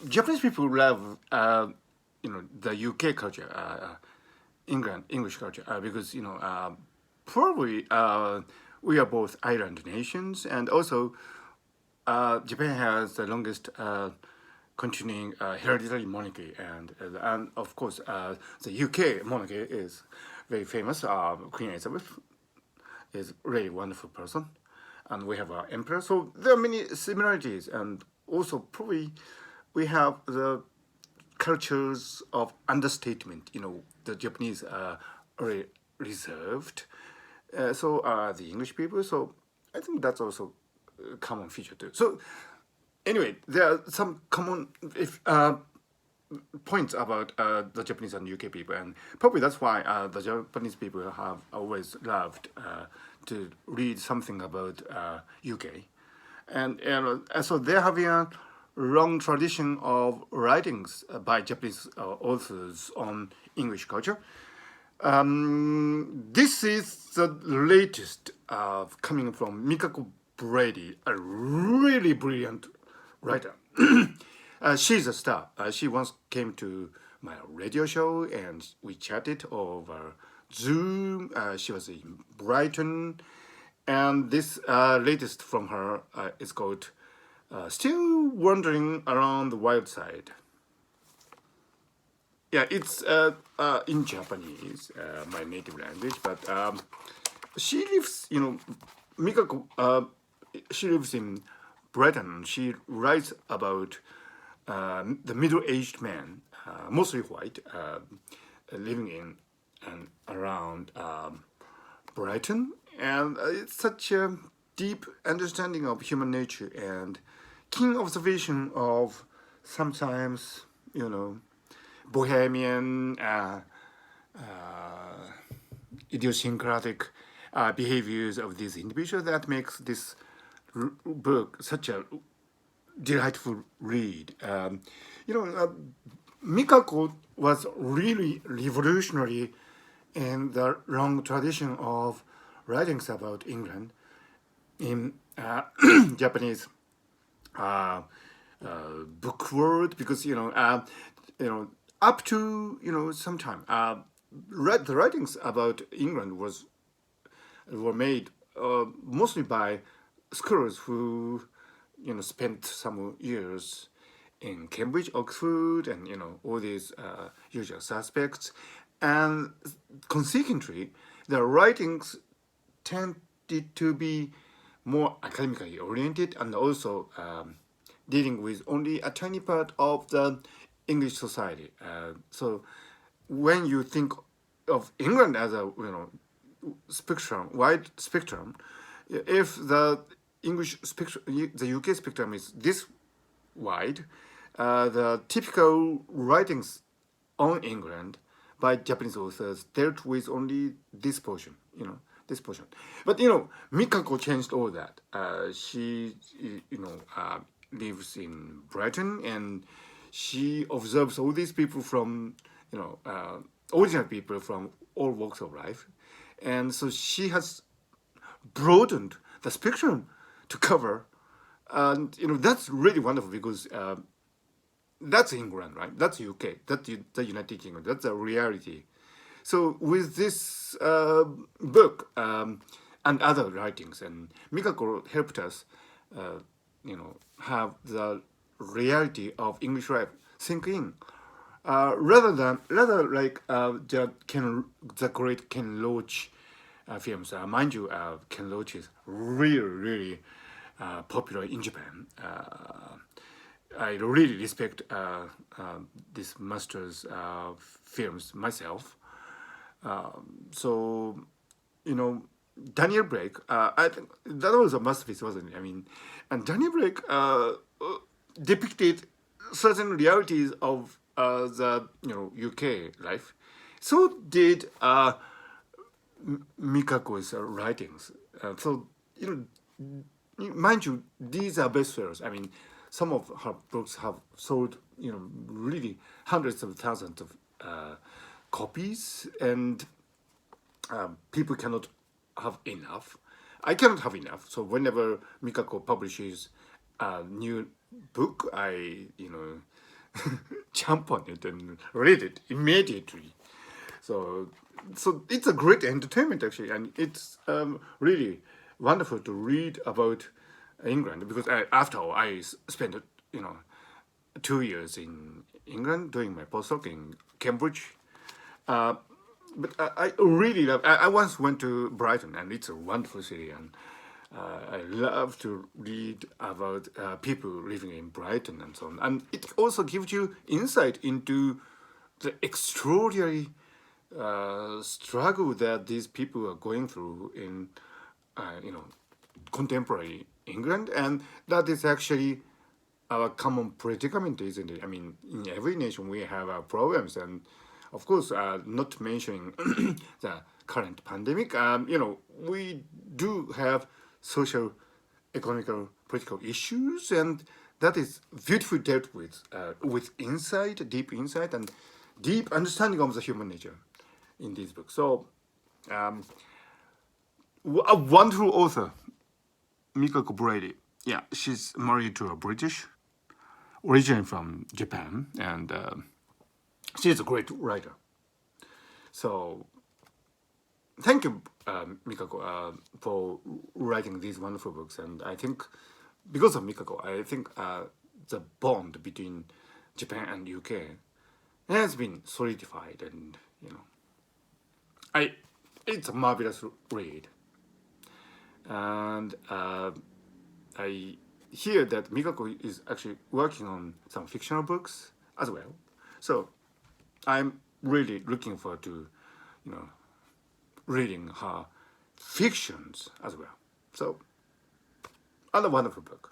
Japanese people love, the UK culture, England English culture, because probably we are both island nations, and also Japan has the longest continuing hereditary monarchy, and of course the UK monarchy is very famous. Queen Elizabeth is a really wonderful person, and we have our emperor. So there are many similarities, and also probably we have the cultures of understatement. The Japanese are very reserved, so are the English people. So I think that's also a common feature too. So anyway, there are some common if points about the Japanese and UK people, and probably that's why the Japanese people have always loved to read something about UK, and so they have a long tradition of writings by Japanese authors on English culture. This is the latest coming from Mikako Brady, a really brilliant writer. She's a star. She once came to my radio show and we chatted over Zoom. She was in Brighton. And this latest from her is called Still Wandering Around the Wild Side. Yeah, it's in Japanese, my native language, but she lives, Mikako, she lives in Britain. She writes about the middle-aged man, mostly white, living in and around Brighton, and it's such a deep understanding of human nature and keen observation of sometimes, bohemian, idiosyncratic behaviors of these individuals that makes this book such a delightful read. Mikako was really revolutionary in the long tradition of writings about England in Japanese book world, because up to sometime the writings about England were made mostly by scholars who spent some years in Cambridge, Oxford, and all these usual suspects, and consequently the writings tended to be more academically oriented and also dealing with only a tiny part of the English society. So when you think of England as a wide spectrum, if the English spectrum, the UK spectrum is this wide, the typical writings on England by Japanese authors dealt with only this portion, this portion. But Mikako changed all that. She, lives in Brighton, and she observes all these people from, original people from all walks of life, and so she has broadened the spectrum to cover, and that's really wonderful because that's England, right? That's UK. That's the United Kingdom. That's a reality. So with this book and other writings, and Mikako helped us, have the reality of English life sink in, rather like the great Ken Loach films. Mind you, Ken Loach is really popular in Japan. I really respect this master's films myself. So, Daniel Blake, I think that was a masterpiece, wasn't it? I mean, and Daniel Blake depicted certain realities of the UK life. So did Mikako's writings. So mind you, these are bestsellers. I mean, some of her books have sold, really hundreds of thousands of copies, and people cannot have enough. I cannot have enough. So whenever Mikako publishes a new book, I jump on it and read it immediately. So so it's a great entertainment actually, and it's really wonderful to read about England because after all, spent you know 2 years in England doing my postdoc in Cambridge. Uh, but I really love. I once went to Brighton, and it's a wonderful city, and I love to read about people living in Brighton and so on. And it also gives you insight into the extraordinary struggle that these people are going through in, contemporary England, and that is actually our common predicament, isn't it? I mean, in every nation we have our problems, and of course, not mentioning the current pandemic. We do have social, economical, political issues, and that is beautifully dealt with insight, deep insight, and deep understanding of the human nature in this book. So, a wonderful author, Mikako Brady. Yeah, she's married to a British, originally from Japan, and she's a great writer. So thank you, Mikako, for writing these wonderful books. And I think because of Mikako, I think the bond between Japan and UK has been solidified, and I it's a marvelous read. And I hear that Mikako is actually working on some fictional books as well. So I'm really looking forward to, you know, reading her fictions as well. So, another wonderful book.